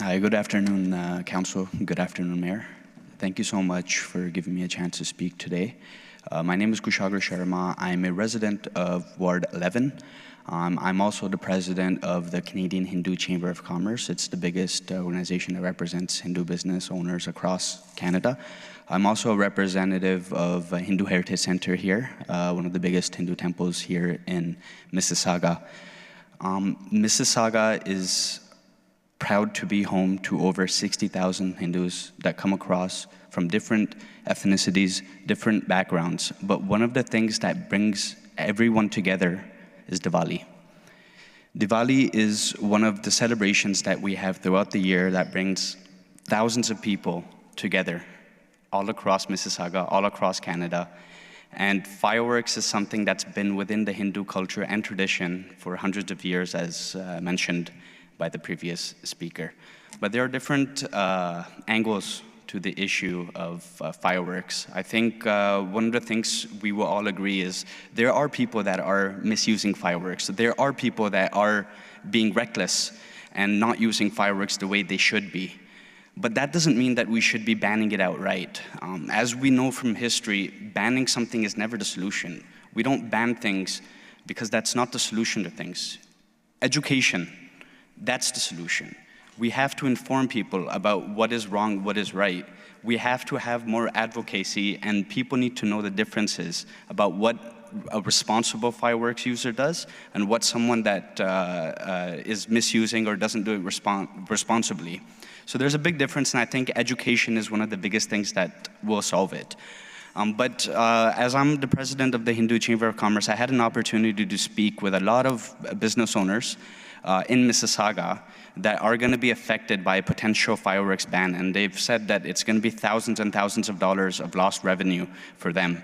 Hi, good afternoon, Council. Good afternoon, Mayor. Thank you so much for giving me a chance to speak today. My name is Kushagr Sharma. I'm a resident of Ward 11. I'm also the president of the Canadian Hindu Chamber of Commerce. It's the biggest organization that represents Hindu business owners across Canada. I'm also a representative of Hindu Heritage Center here, one of the biggest Hindu temples here in Mississauga. Mississauga is proud to be home to over 60,000 Hindus that come across from different ethnicities, different backgrounds. But one of the things that brings everyone together is Diwali. Diwali is one of the celebrations that we have throughout the year that brings thousands of people together all across Mississauga, all across Canada. And fireworks is something that's been within the Hindu culture and tradition for hundreds of years, as mentioned by the previous speaker. But there are different angles to the issue of fireworks. I think one of the things we will all agree is there are people that are misusing fireworks. There are people that are being reckless and not using fireworks the way they should be. But that doesn't mean that we should be banning it outright. As we know from history, banning something is never the solution. We don't ban things because that's not the solution to things. Education, that's the solution. We have to inform people about what is wrong, what is right. We have to have more advocacy, and people need to know the differences about what a responsible fireworks user does and what someone that is misusing or doesn't do it responsibly. So there's a big difference, and I think education is one of the biggest things that will solve it. But as I'm the president of the Hindu Chamber of Commerce, I had an opportunity to speak with a lot of business owners in Mississauga that are going to be affected by a potential fireworks ban, and they've said that it's going to be thousands and thousands of dollars of lost revenue for them.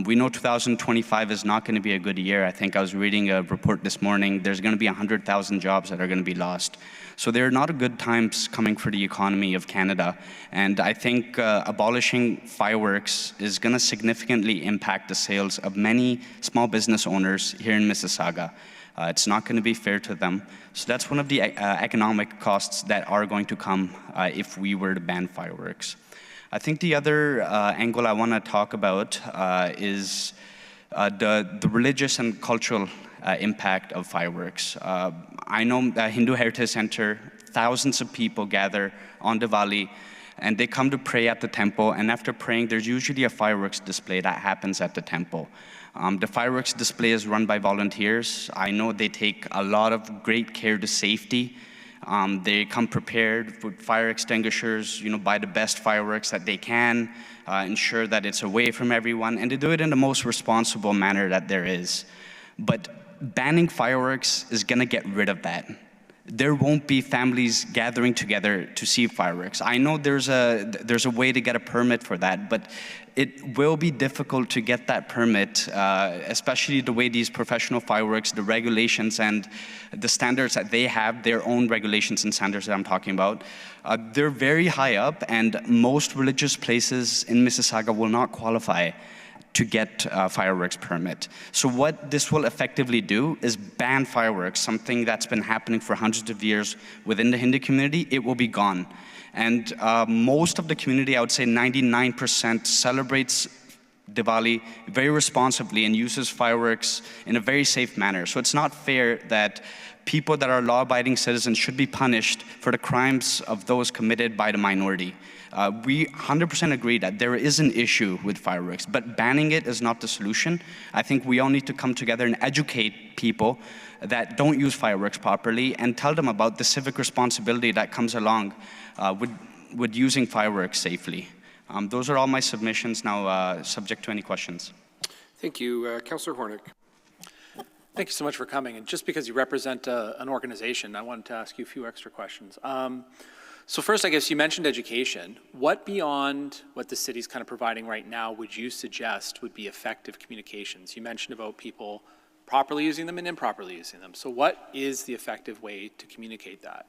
We know 2025 is not going to be a good year. I think I was reading a report this morning. There's going to be 100,000 jobs that are going to be lost. So there are not good times coming for the economy of Canada. And I think abolishing fireworks is going to significantly impact the sales of many small business owners here in Mississauga. It's not going to be fair to them. So that's one of the economic costs that are going to come if we were to ban fireworks. I think the other angle I want to talk about is the religious and cultural impact of fireworks. I know the Hindu Heritage Center, thousands of people gather on Diwali, and they come to pray at the temple, and after praying, there's usually a fireworks display that happens at the temple. The fireworks display is run by volunteers. I know they take a lot of great care to safety. They come prepared with fire extinguishers, buy the best fireworks that they can, ensure that it's away from everyone, and they do it in the most responsible manner that there is. But banning fireworks is going to get rid of that. There won't be families gathering together to see fireworks. I know there's a way to get a permit for that, but it will be difficult to get that permit, especially the way these professional fireworks, the regulations and the standards that they have, their own regulations and standards that I'm talking about, they're very high up, and most religious places in Mississauga will not qualify to get a fireworks permit. So what this will effectively do is ban fireworks, something that's been happening for hundreds of years within the Hindu community. It will be gone. And most of the community, I would say 99%, celebrates Diwali very responsibly and uses fireworks in a very safe manner. So it's not fair that people that are law-abiding citizens should be punished for the crimes of those committed by the minority. We 100% agree that there is an issue with fireworks, but banning it is not the solution. I think we all need to come together and educate people that don't use fireworks properly and tell them about the civic responsibility that comes along with using fireworks safely. Those are all my submissions now, subject to any questions. Thank you. Councillor Hornick. Thank you so much for coming. And just because you represent an organization, I wanted to ask you a few extra questions. So first, I guess you mentioned education. What beyond what the city's kind of providing right now would you suggest would be effective communications? You mentioned about people properly using them and improperly using them. So what is the effective way to communicate that?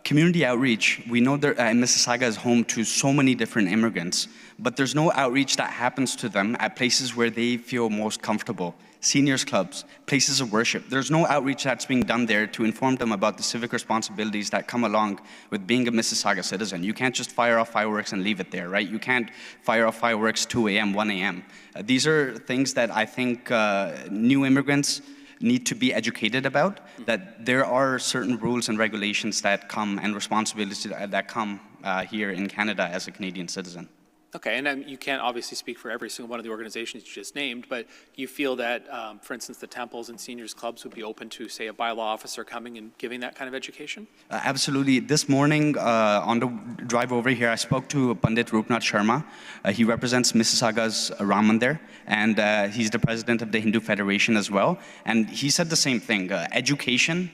Community outreach. We know that Mississauga is home to so many different immigrants, but there's no outreach that happens to them at places where they feel most comfortable seniors clubs, places of worship. There's no outreach that's being done there to inform them about the civic responsibilities that come along with being a Mississauga citizen. You can't just fire off fireworks and leave it there, right? You can't fire off fireworks 2 a.m., 1 a.m. These are things that I think new immigrants need to be educated about, that there are certain rules and regulations that come and responsibilities that come here in Canada as a Canadian citizen. Okay, and you can't obviously speak for every single one of the organizations you just named, but you feel that, for instance, the temples and seniors clubs would be open to, say, a bylaw officer coming and giving that kind of education? Absolutely. This morning, on the drive over here, I spoke to Pandit Rupnath Sharma. He represents Mississauga's Ram Mandir, and he's the president of the Hindu Federation as well. And he said the same thing. Education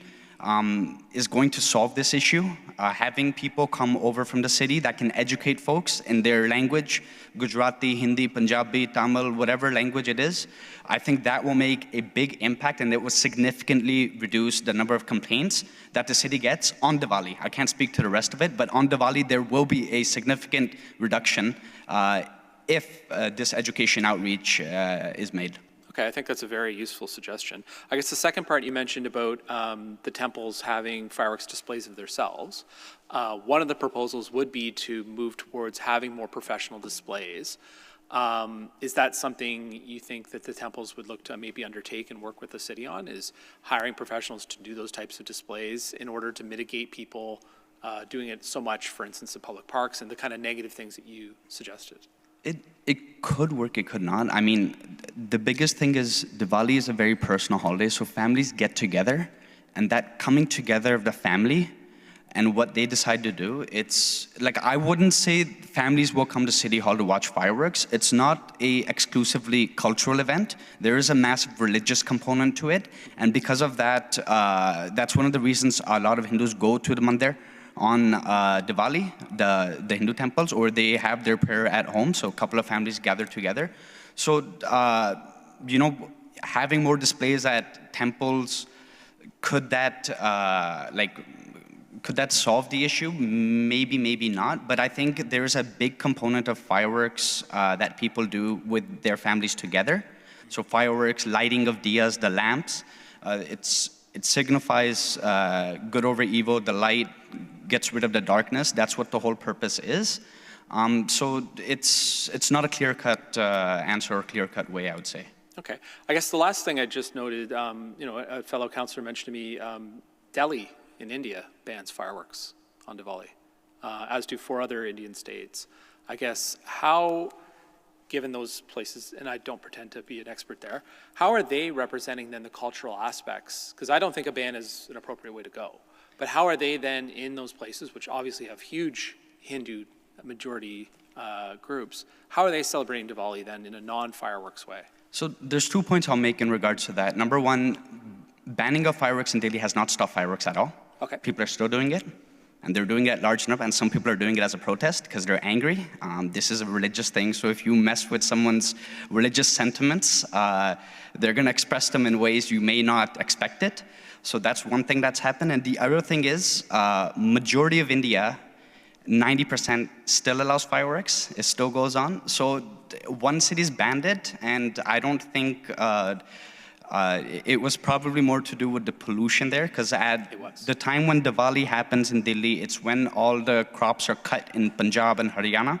is going to solve this issue. Having people come over from the city that can educate folks in their language, Gujarati, Hindi, Punjabi, Tamil, whatever language it is, I think that will make a big impact, and it will significantly reduce the number of complaints that the city gets on Diwali. I can't speak to the rest of it, but on Diwali there will be a significant reduction if this education outreach is made. Okay, I think that's a very useful suggestion. I guess the second part you mentioned about the temples having fireworks displays of themselves. One of the proposals would be to move towards having more professional displays. Is that something you think that the temples would look to maybe undertake and work with the city on, is hiring professionals to do those types of displays in order to mitigate people doing it so much, for instance, in public parks and the kind of negative things that you suggested? It could work, it could not. I mean, the biggest thing is Diwali is a very personal holiday, so families get together, and that coming together of the family and what they decide to do, it's like, I wouldn't say families will come to City Hall to watch fireworks. It's not a exclusively cultural event. There is a massive religious component to it, and because of that, that's one of the reasons a lot of Hindus go to the mandir on Diwali, the Hindu temples, or they have their prayer at home, so a couple of families gather together. So, you know, having more displays at temples, could that solve the issue? Maybe, maybe not, but I think there's a big component of fireworks that people do with their families together. So fireworks, lighting of diyas, the lamps, it signifies good over evil. The light gets rid of the darkness. That's what the whole purpose is. So it's not a clear-cut answer or clear-cut way, I would say. Okay. I guess the last thing I just noted, you know, a fellow councillor mentioned to me, Delhi in India bans fireworks on Diwali, as do 4 other Indian states. I guess how, given those places, and I don't pretend to be an expert there, how are they representing then the cultural aspects? Because I don't think a ban is an appropriate way to go. But how are they then in those places, which obviously have huge Hindu majority groups, how are they celebrating Diwali then in a non-fireworks way? So there's 2 points I'll make in regards to that. Number one, banning of fireworks in Delhi has not stopped fireworks at all. Okay. People are still doing it, and they're doing it large enough, and some people are doing it as a protest because they're angry. This is a religious thing, so if you mess with someone's religious sentiments, they're gonna express them in ways you may not expect it. So that's one thing that's happened, and the other thing is, majority of India, 90% still allows fireworks. It still goes on. So one city's banned it, and I don't think it was probably more to do with the pollution there, because at the time when Diwali happens in Delhi, it's when all the crops are cut in Punjab and Haryana.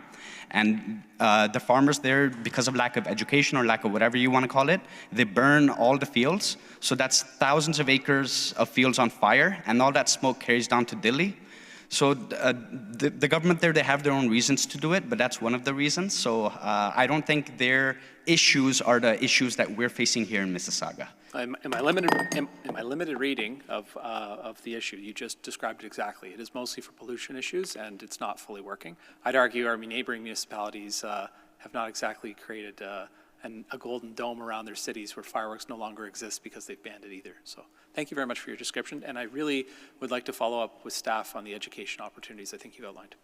And the farmers there, because of lack of education or lack of whatever you want to call it, they burn all the fields. So that's thousands of acres of fields on fire, and all that smoke carries down to Delhi. So the government there, they have their own reasons to do it, but that's one of the reasons. So I don't think their issues are the issues that we're facing here in Mississauga. In my limited reading of the issue, you just described it exactly. It is mostly for pollution issues, and it's not fully working. I'd argue our neighboring municipalities have not exactly created a golden dome around their cities where fireworks no longer exist because they've banned it either. So thank you very much for your description, and I really would like to follow up with staff on the education opportunities I think you've outlined.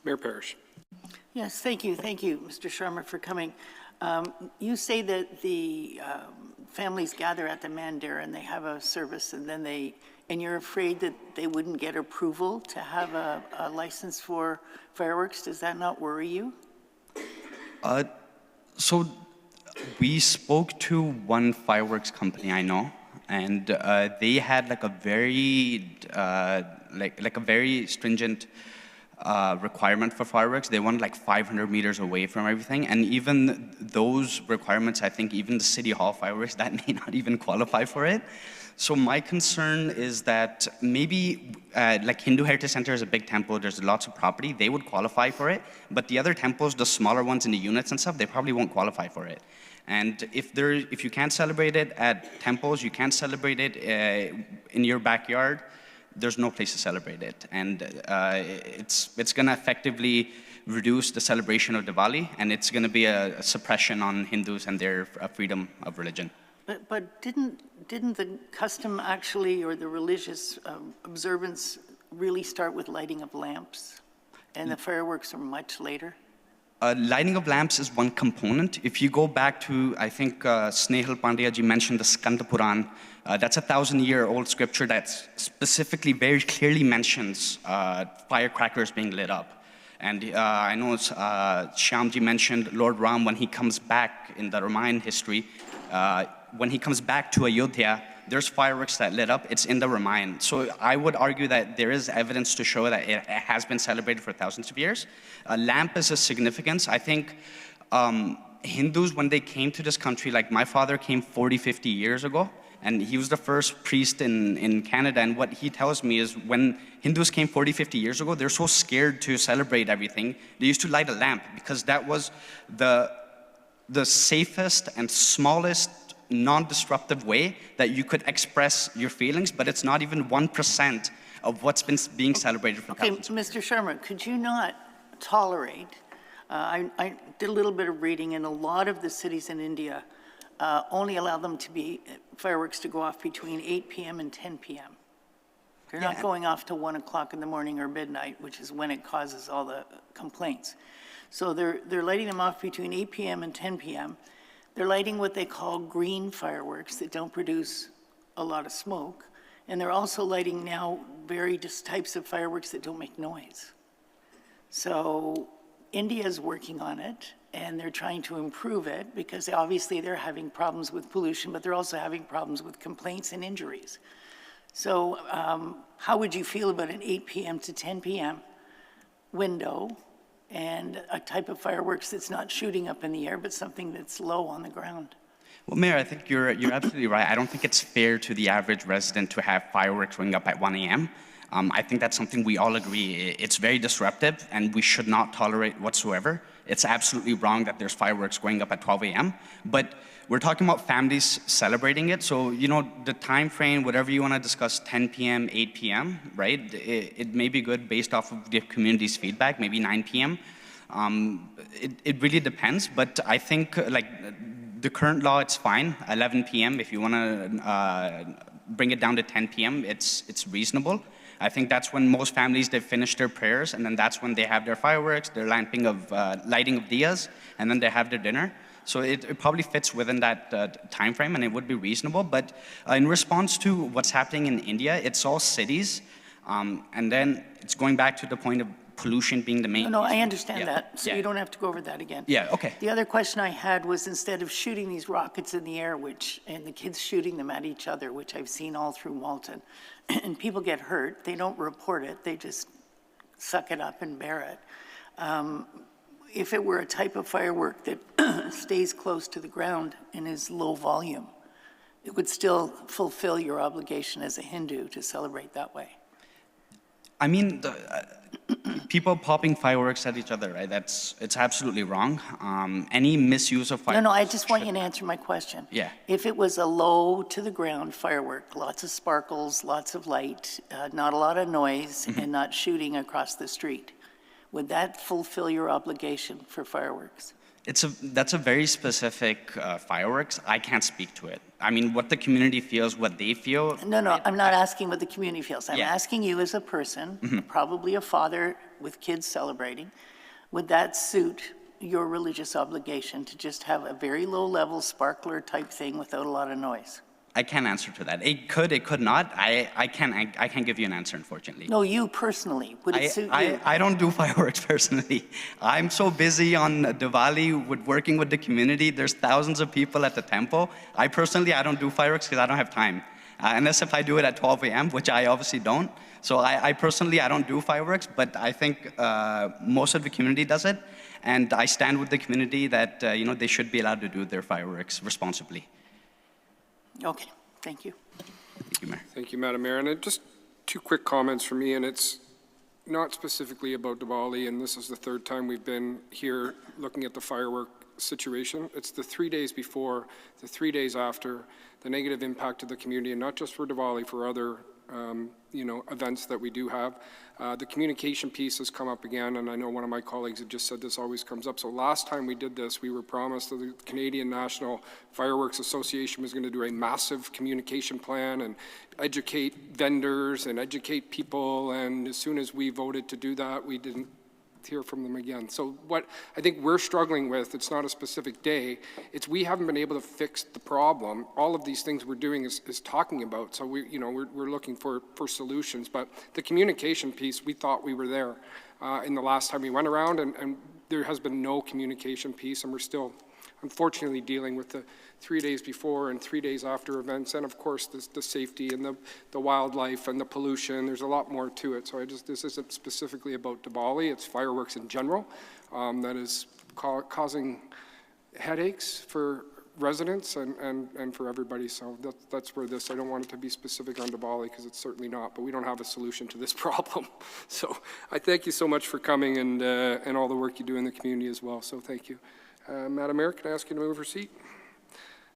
Mayor Parrish. Yes, thank you, Mr. Sharma, for coming. You say that the families gather at the mandir and they have a service, and you're afraid that they wouldn't get approval to have a license for fireworks. Does that not worry you? So We spoke to one fireworks company I know, and they had like a very like a very stringent requirement for fireworks. They wanted like 500 meters away from everything, and even those requirements, I think even the city hall fireworks, that may not even qualify for it. So my concern is that maybe like Hindu Heritage Center is a big temple, there's lots of property, they would qualify for it, but the other temples, the smaller ones in the units and stuff, they probably won't qualify for it. And if you can't celebrate it at temples, you can't celebrate it in your backyard, there's no place to celebrate it. And it's gonna effectively reduce the celebration of Diwali, and it's gonna be a suppression on Hindus and their freedom of religion. But didn't the custom actually, or the religious observance really start with lighting of lamps? And the fireworks are much later? Lighting of lamps is one component. If you go back to, I think Snehal Pandyaji mentioned the Skanda Puran, that's a 1,000-year-old scripture that specifically very clearly mentions firecrackers being lit up. And I know Shyamji mentioned Lord Ram when he comes back in the Ramayana history, when he comes back to Ayodhya, there's fireworks that lit up. It's in the Ramayana. So I would argue that there is evidence to show that it has been celebrated for thousands of years. Lamp is a significance. I think Hindus, when they came to this country, like my father came 40, 50 years ago, and he was the first priest in Canada. And what he tells me is when Hindus came 40, 50 years ago, they're so scared to celebrate everything. They used to light a lamp because that was the safest and smallest non-disruptive way that you could express your feelings, but it's not even 1% of what's been being celebrated for thousands. Okay, Mr. Sharma, could you not tolerate, I did a little bit of reading, and a lot of the cities in India only allow them to be, fireworks to go off between 8 p.m. and 10 p.m. They're not going off till 1 o'clock in the morning or midnight, which is when it causes all the complaints. So they're lighting them off between 8 p.m. and 10 p.m. They're lighting what they call green fireworks that don't produce a lot of smoke. And they're also lighting now various types of fireworks that don't make noise. So India's working on it, and they're trying to improve it because obviously they're having problems with pollution, but they're also having problems with complaints and injuries. So how would you feel about an 8 p.m. to 10 p.m. window and a type of fireworks that's not shooting up in the air, but something that's low on the ground? Well, Mayor, I think you're absolutely right. I don't think it's fair to the average resident to have fireworks going up at 1 a.m. I think that's something we all agree. It's very disruptive, and we should not tolerate whatsoever. It's absolutely wrong that there's fireworks going up at 12 a.m. But we're talking about families celebrating it. So, you know, the time frame, whatever you want to discuss, 10 p.m., 8 p.m., right? It may be good based off of the community's feedback, maybe 9 p.m. It really depends. But I think, like, the current law, it's fine. 11 p.m., if you want to bring it down to 10 p.m., it's reasonable. I think that's when most families, they finish their prayers, and then that's when they have their fireworks, their lighting of diyas, and then they have their dinner. So it probably fits within that time frame, and it would be reasonable. But in response to what's happening in India, it's all cities, and then it's going back to the point of pollution being the main. No, I understand that, so you don't have to go over that again. Yeah, okay. The other question I had was, instead of shooting these rockets in the air, and the kids shooting them at each other, which I've seen all through Malton, and people get hurt, they don't report it, they just suck it up and bear it. If it were a type of firework that stays close to the ground and is low volume, it would still fulfill your obligation as a Hindu to celebrate that way. I mean, people popping fireworks at each other, right? It's absolutely wrong. Any misuse of fireworks. No, I just want you to answer my question. Yeah. If it was a low to the ground firework, lots of sparkles, lots of light, not a lot of noise, and not shooting across the street, would that fulfill your obligation for fireworks? That's a very specific fireworks. I can't speak to it. I mean, what the community feels, what they feel. No, I'm not asking what the community feels. I'm asking you as a person, probably a father with kids celebrating, would that suit your religious obligation to just have a very low level sparkler type thing without a lot of noise? I can't answer to that. It could not. I can't give you an answer, unfortunately. No, you personally, would it suit you? I don't do fireworks personally. I'm so busy on Diwali with working with the community. There's thousands of people at the temple. I don't do fireworks because I don't have time. Unless if I do it at 12 a.m., which I obviously don't. So I personally don't do fireworks, but I think most of the community does it. And I stand with the community that they should be allowed to do their fireworks responsibly. Okay, thank you. Thank you, Mayor. Thank you, Madam Mayor. And just two quick comments from me, and it's not specifically about Diwali, and this is the third time we've been here looking at the firework situation. It's the 3 days before, the 3 days after, the negative impact to the community, and not just for Diwali, for other events that we do have. The communication piece has come up again, and I know one of my colleagues had just said this always comes up. So last time we did this, we were promised that the Canadian National Fireworks Association was going to do a massive communication plan and educate vendors and educate people, and as soon as we voted to do that, we didn't hear from them again. So what I think we're struggling with, it's not a specific day, it's we haven't been able to fix the problem. All of these things we're doing is talking about, so we're looking for solutions, but the communication piece, we thought we were there in the last time we went around, and there has been no communication piece, and we're still unfortunately dealing with the 3 days before and 3 days after events, and of course the safety and the wildlife and the pollution. There's a lot more to it. So this isn't specifically about Diwali, it's fireworks in general that is causing headaches for residents and for everybody. So that's where I don't want it to be specific on Diwali because it's certainly not, but we don't have a solution to this problem. So I thank you so much for coming and all the work you do in the community as well. So thank you. Madam Mayor, can I ask you to move your seat?